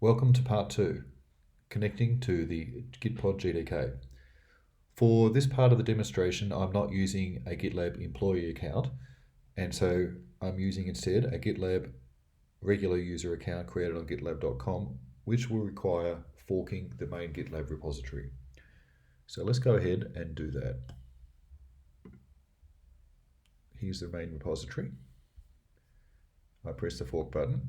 Welcome to part 2, connecting to the GitPod GDK. For this part of the demonstration, I'm not using a GitLab employee account, and so I'm using instead a GitLab regular user account created on gitlab.com, which will require forking the main GitLab repository. So let's go ahead and do that. Here's the main repository. I press the fork button,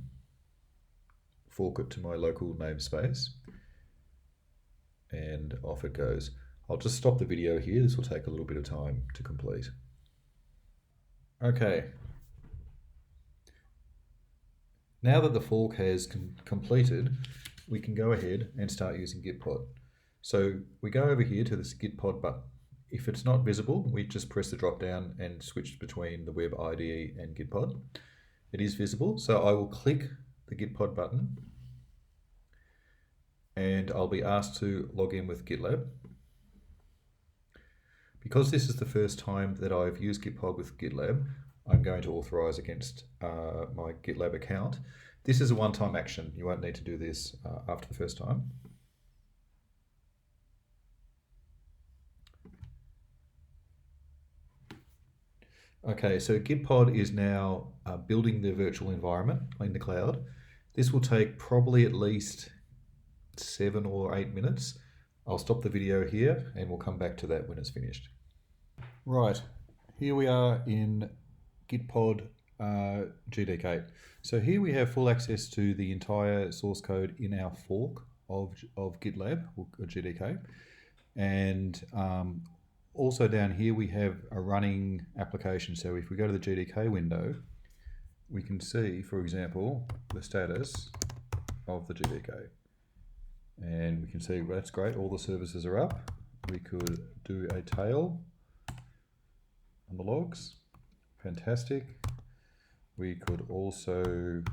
fork it to my local namespace, and off it goes. I'll just stop the video here. This will take a little bit of time to complete. Okay. Now that the fork has completed, we can go ahead and start using GitPod. So we go over here to this GitPod button. If it's not visible, we just press the drop down and switch between the web IDE and GitPod. It is visible, so I will click the GitPod button and I'll be asked to log in with GitLab. Because this is the first time that I've used GitPod with GitLab, I'm going to authorize against my GitLab account. This is a one-time action. You won't need to do this after the first time. Okay, so GitPod is now building the virtual environment in the cloud. This will take probably at least 7 or 8 minutes. I'll stop the video here and we'll come back to that when it's finished. Right, here we are in GitPod GDK. So here we have full access to the entire source code in our fork of GitLab or GDK. And also down here we have a running application. So if we go to the GDK window, we can see, for example, the status of the GDK. And we can see, well, that's great, all the services are up. We could do a tail on the logs, fantastic. We could also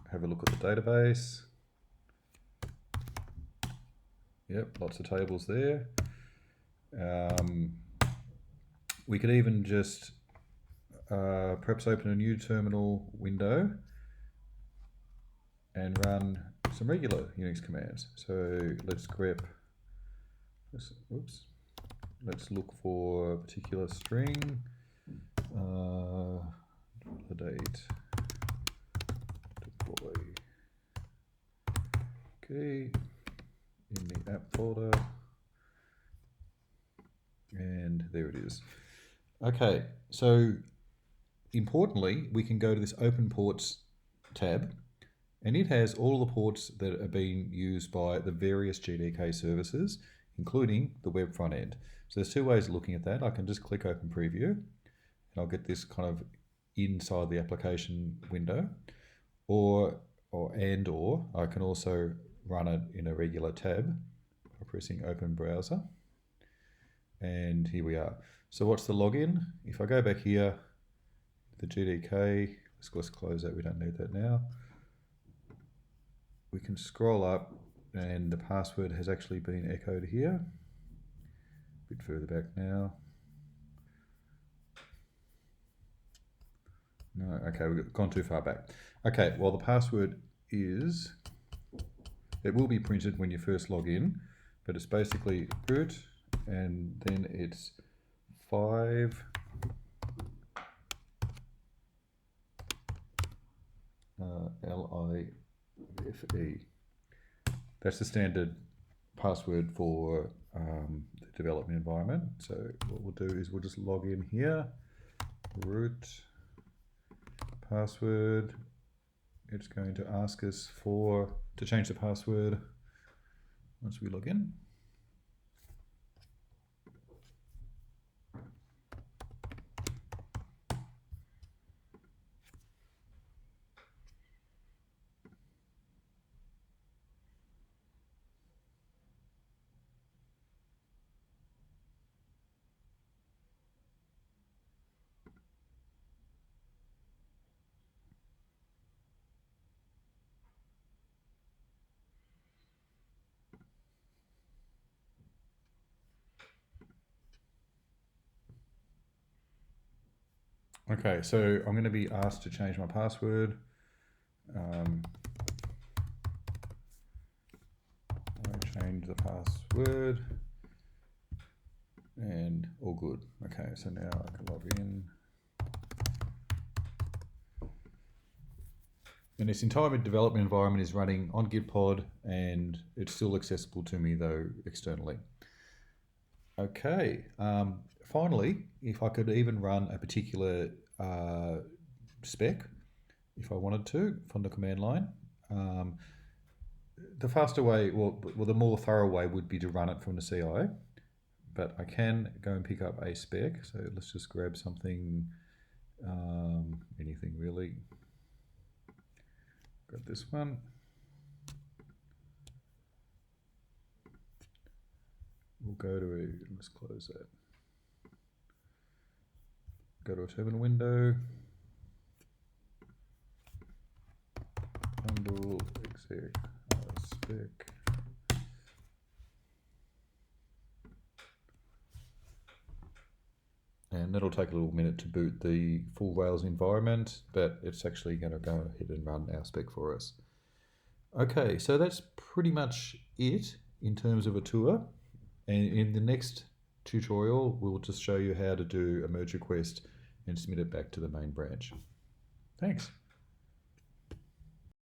have a look at the database. Yep, lots of tables there. We could even just perhaps open a new terminal window and run some regular Unix commands. So let's grep, let's look for a particular string, validate, deploy, okay, in the app folder, and there it is. Okay, so importantly, we can go to this Open Ports tab, and it has all the ports that are being used by the various GDK services, including the web front end. So there's two ways of looking at that. I can just click Open Preview, and I'll get this kind of inside the application window, or I can also run it in a regular tab by pressing Open Browser. And here we are. So what's the login? If I go back here, the GDK, let's close that, we don't need that now. We can scroll up and the password has actually been echoed here. A bit further back now. No, okay, we've gone too far back. Okay, well the password is, it will be printed when you first log in, but it's basically root and then it's 5 LIFE. That's the standard password for the development environment. So what we'll do is we'll just log in here, root, password. It's going to ask us to change the password once we log in. Okay, so I'm going to be asked to change my password. the password, and all good. Okay, so now I can log in. And this entire development environment is running on GitPod, and it's still accessible to me though externally. Okay, finally, if I could even run a particular spec, if I wanted to, from the command line, the faster way, well, the more thorough way would be to run it from the CI, but I can go and pick up a spec. So let's just grab something, anything really. Got this one. We'll go to let's close that. Go to a terminal window. Bundle exec spec. And that'll take a little minute to boot the full Rails environment, but it's actually going to go ahead and run our spec for us. Okay, so that's pretty much it in terms of a tour. And in the next tutorial, we'll just show you how to do a merge request and submit it back to the main branch. Thanks.